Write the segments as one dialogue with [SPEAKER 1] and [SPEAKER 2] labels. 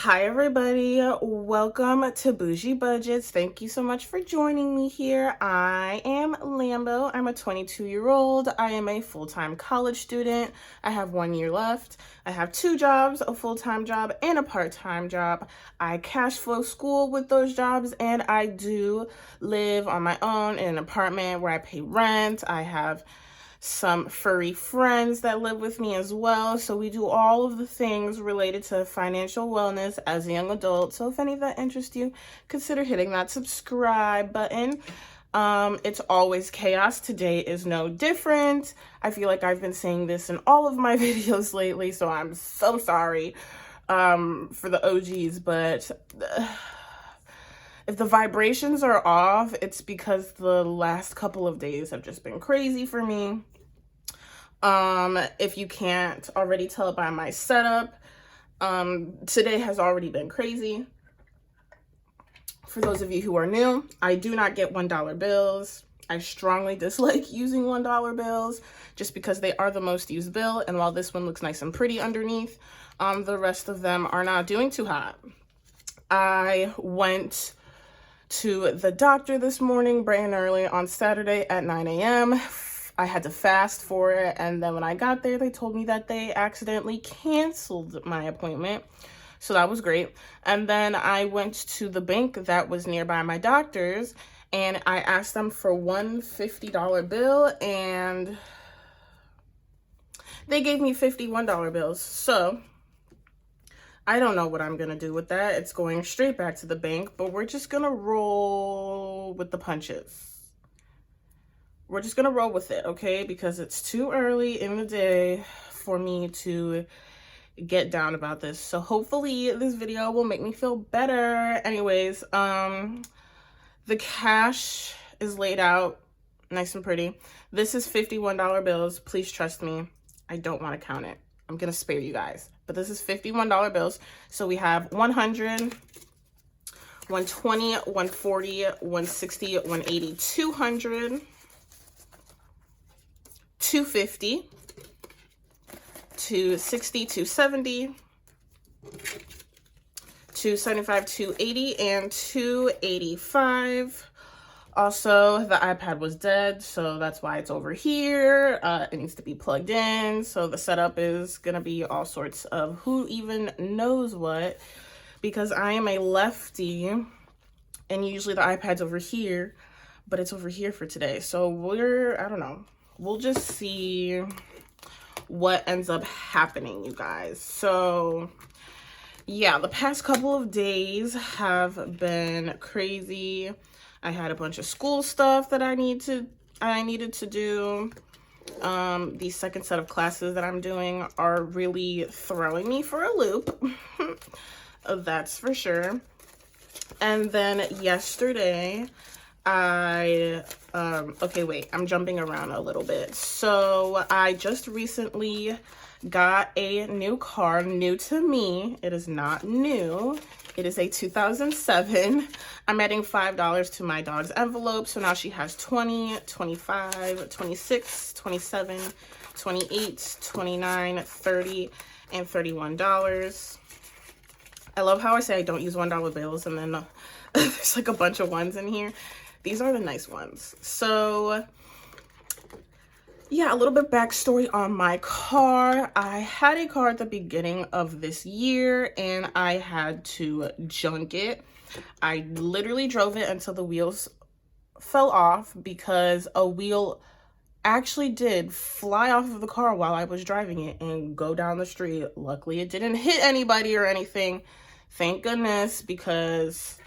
[SPEAKER 1] Hi everybody, welcome to Bouji Budgets. Thank you so much for joining me here. I am Lambo. I'm a 22-year-old. I am a full-time college student. I have 1 year left. I have 2 jobs, a full-time job and a part-time job. I cash flow school with those jobs, and I do live on my own in an apartment where I pay rent. I have some furry friends that live with me as well. So we do all of the things related to financial wellness as a young adult. So if any of that interests you, consider hitting that subscribe button. It's always chaos. Today is no different. I feel like I've been saying this in all of my videos lately, so I'm so sorry for the OGs, but if the vibrations are off, it's because the last couple of days have just been crazy for me. If you can't already tell by my setup, today has already been crazy. For those of you who are new, I do not get $1 bills. I strongly dislike using $1 bills just because they are the most used bill. And while this one looks nice and pretty underneath, the rest of them are not doing too hot. I went to the doctor this morning bright and early on Saturday at 9 a.m. I had to fast for it, and then when I got there, they told me that they accidentally canceled my appointment, so that was great. And then I went to the bank that was nearby my doctor's, and I asked them for one $50 bill, and they gave me $51 bills. So I don't know what I'm gonna do with that. It's going straight back to the bank, but we're just gonna roll with the punches. We're just gonna roll with it, okay? Because it's too early in the day for me to get down about this. So hopefully this video will make me feel better. Anyways, the cash is laid out nice and pretty. This is $51 bills. Please trust me. I don't want to count it. I'm gonna spare you guys. But this is $51 bills. So we have 100, 120, 140, 160, 180, 200, 250, 260, 270, 275, 280, and 285. Also, the iPad was dead, so that's why it's over here. It needs to be plugged in, so the setup is gonna be all sorts of who even knows what, because I am a lefty, and usually the iPad's over here, but it's over here for today. So I don't know. We'll just see what ends up happening, you guys. So yeah, the past couple of days have been crazy. I had a bunch of school stuff that I needed to do. The second set of classes that I'm doing are really throwing me for a loop. That's for sure. And then yesterday, okay, wait, I'm jumping around a little bit. So I just recently got a new car, new to me. It is not new. It is a 2007. I'm adding $5 to my dog's envelope. So now she has 20, 25, 26, 27, 28, 29, 30, and $31. I love how I say I don't use $1 bills, and then there's like a bunch of ones in here. These are the nice ones. So yeah, a little bit backstory on my car. I had a car at the beginning of this year, and I had to junk it. I literally drove it until the wheels fell off, because a wheel actually did fly off of the car while I was driving it and go down the street. Luckily, it didn't hit anybody or anything. Thank goodness, because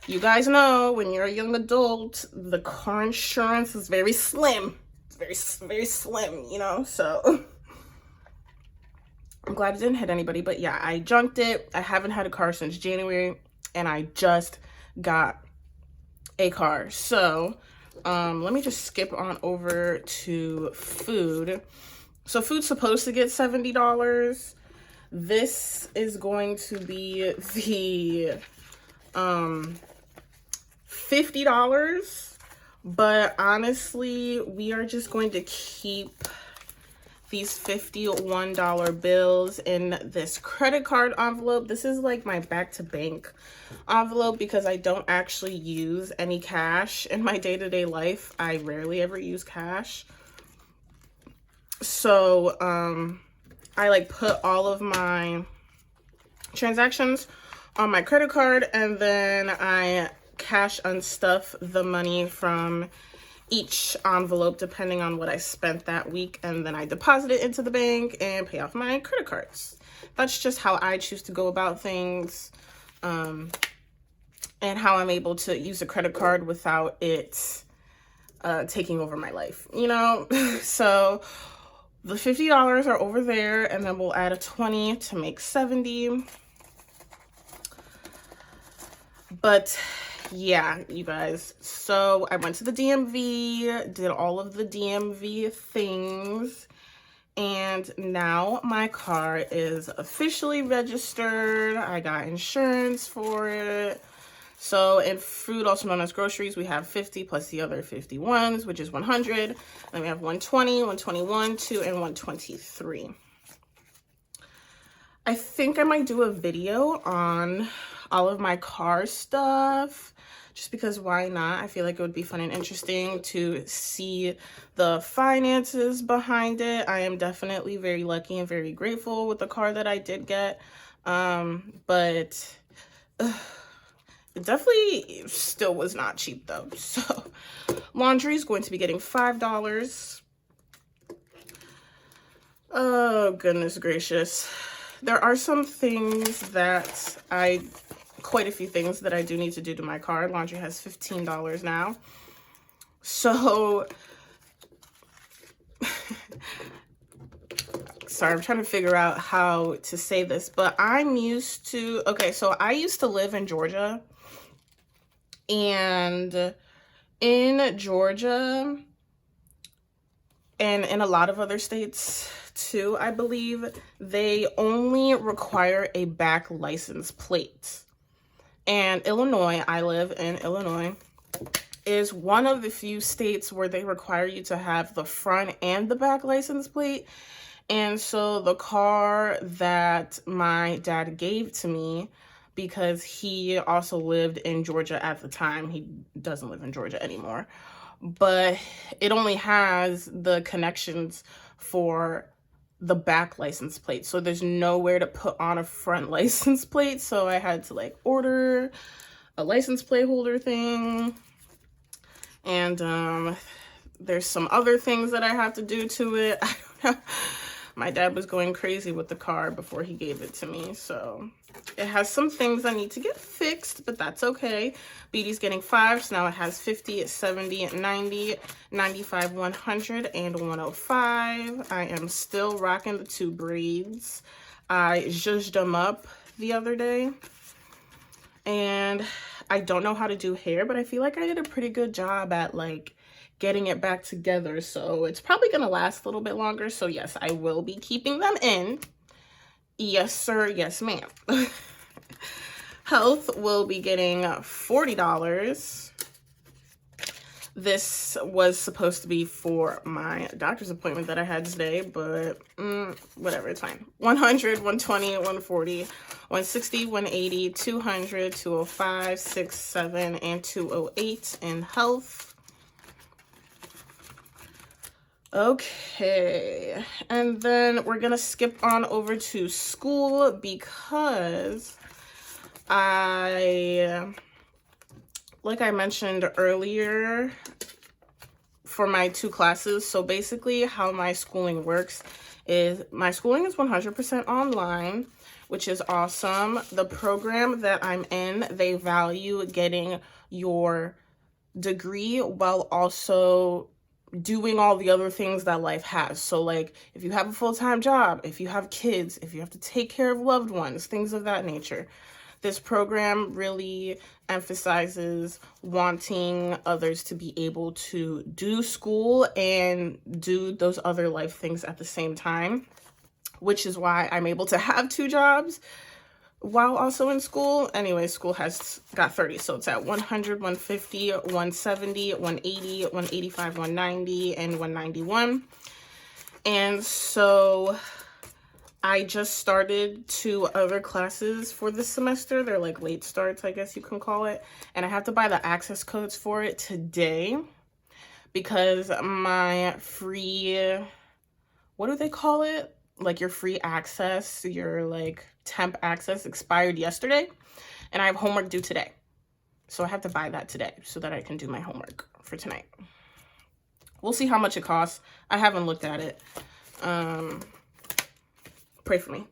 [SPEAKER 1] you guys know when you're a young adult, the car insurance is very slim. It's very slim, you know? So I'm glad it didn't hit anybody. But yeah, I junked it. I haven't had a car since January, and I just got a car. So let me just skip on over to food. So food's supposed to get $70. This is going to be the $50, but honestly, we are just going to keep these $51 bills in this credit card envelope. This is like my back to bank envelope because I don't actually use any cash in my day-to-day life. I rarely ever use cash. So I like put all of my transactions on my credit card, and then I cash unstuff the money from each envelope depending on what I spent that week, and then I deposit it into the bank and pay off my credit cards. That's just how I choose to go about things, and how I'm able to use a credit card without it taking over my life, you know? So the $50 are over there, and then we'll add a 20 to make 70. But yeah, you guys, so I went to the DMV, did all of the DMV things, and now my car is officially registered. I got insurance for it. So in food, also known as groceries, we have 50 plus the other 51s, which is 100. Then we have 120, 121, 2, and 123. I think I might do a video on all of my car stuff, just because why not? I feel like it would be fun and interesting to see the finances behind it. I am definitely very lucky and very grateful with the car that I did get. But it definitely still was not cheap though. So laundry is going to be getting $5. Oh, goodness gracious. There are some things that quite a few things that I do need to do to my car. Laundry has $15 now. So, sorry, I'm trying to figure out how to say this, but I'm used to, okay, so I used to live in Georgia, and in Georgia, and in a lot of other states too, I believe, they only require a back license plate. And Illinois, I live in Illinois, is one of the few states where they require you to have the front and the back license plate. And so the car that my dad gave to me, because he also lived in Georgia at the time, he doesn't live in Georgia anymore, but it only has the connections for the back license plate, so there's nowhere to put on a front license plate. So I had to like order a license plate holder thing, and there's some other things that I have to do to it. I don't know. My dad was going crazy with the car before he gave it to me, so it has some things I need to get fixed, but that's okay. Beauty's getting 5, so now it has 50, 70, 90, 95, 100, and 105. I am still rocking the 2 braids. I zhuzhed them up the other day, and I don't know how to do hair, but I feel like I did a pretty good job at like getting it back together, so it's probably gonna last a little bit longer. So yes, I will be keeping them in. Yes sir, yes ma'am. Health will be getting $40. This was supposed to be for my doctor's appointment that I had today, but whatever, it's fine. 100, 120, 140, 160, 180, 200, 205, 6, 7, and 208 in health. Okay, and then we're gonna skip on over to school because like I mentioned earlier, for my 2 classes, so basically how my schooling works is my schooling is 100% online, which is awesome. The program that I'm in, they value getting your degree while also doing all the other things that life has. So like if you have a full-time job, if you have kids, if you have to take care of loved ones, things of that nature, this program really emphasizes wanting others to be able to do school and do those other life things at the same time, which is why I'm able to have 2 jobs while also in school. Anyway, school has got 30, so it's at 100, 150, 170, 180, 185, 190, and 191. And so I just started 2 other classes for this semester. They're like late starts, I guess you can call it. And I have to buy the access codes for it today because my free, what do they call it? Like your free access, your like temp access expired yesterday. And I have homework due today. So I have to buy that today so that I can do my homework for tonight. We'll see how much it costs. I haven't looked at it. Pray for me.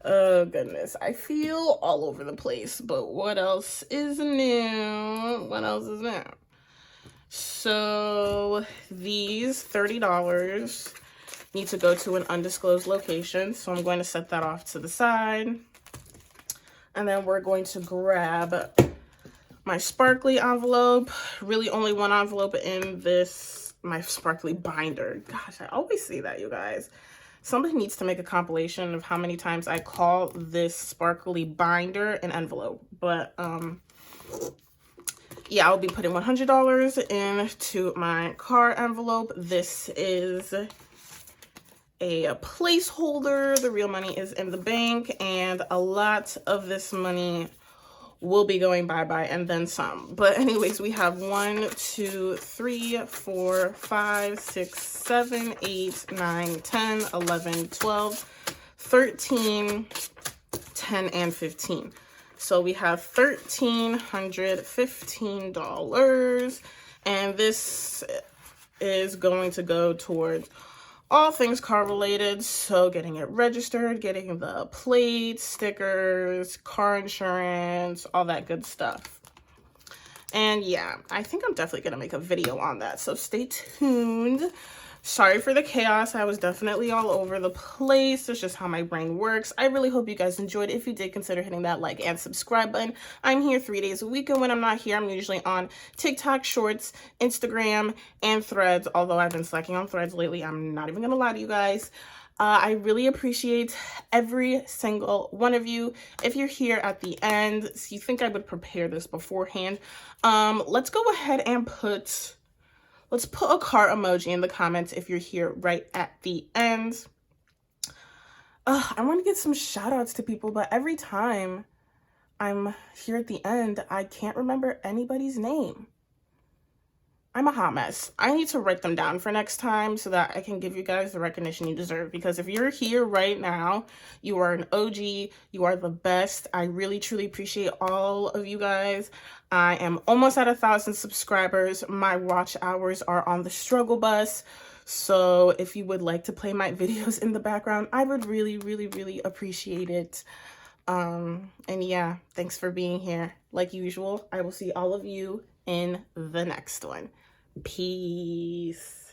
[SPEAKER 1] Oh, goodness. I feel all over the place. But what else is new? What else is new? So these $30 need to go to an undisclosed location. So I'm going to set that off to the side. And then we're going to grab my sparkly envelope. Really only one envelope in this, my sparkly binder. Gosh, I always say that, you guys. Somebody needs to make a compilation of how many times I call this sparkly binder an envelope. But, yeah, I'll be putting $100 into my car envelope. This is a placeholder. The real money is in the bank, and a lot of this money will be going bye-bye and then some. But anyways, we have 1, 2, 3, 4, 5, 6, 7, 8, 9, 10, 11, 12, 13, 10, and 15. So we have $1,315, and this is going to go towards all things car related. So getting it registered, getting the plates, stickers, car insurance, all that good stuff. And yeah, I think I'm definitely gonna make a video on that, so stay tuned. Sorry for the chaos. I was definitely all over the place. It's just how my brain works. I really hope you guys enjoyed. If you did, consider hitting that like and subscribe button. I'm here 3 days a week, and when I'm not here, I'm usually on TikTok, Shorts, Instagram, and Threads. Although I've been slacking on Threads lately, I'm not even gonna lie to you guys. I really appreciate every single one of you. If you're here at the end, so you think I would prepare this beforehand, let's go ahead and let's put a car emoji in the comments if you're here right at the end. I want to get some shout outs to people, but every time I'm here at the end, I can't remember anybody's name. I'm a hot mess. I need to write them down for next time so that I can give you guys the recognition you deserve. Because if you're here right now, you are an OG. You are the best. I really, truly appreciate all of you guys. I am almost at 1,000 subscribers. My watch hours are on the struggle bus. So if you would like to play my videos in the background, I would really, really, really appreciate it. And yeah, thanks for being here. Like usual, I will see all of you in the next one. Peace.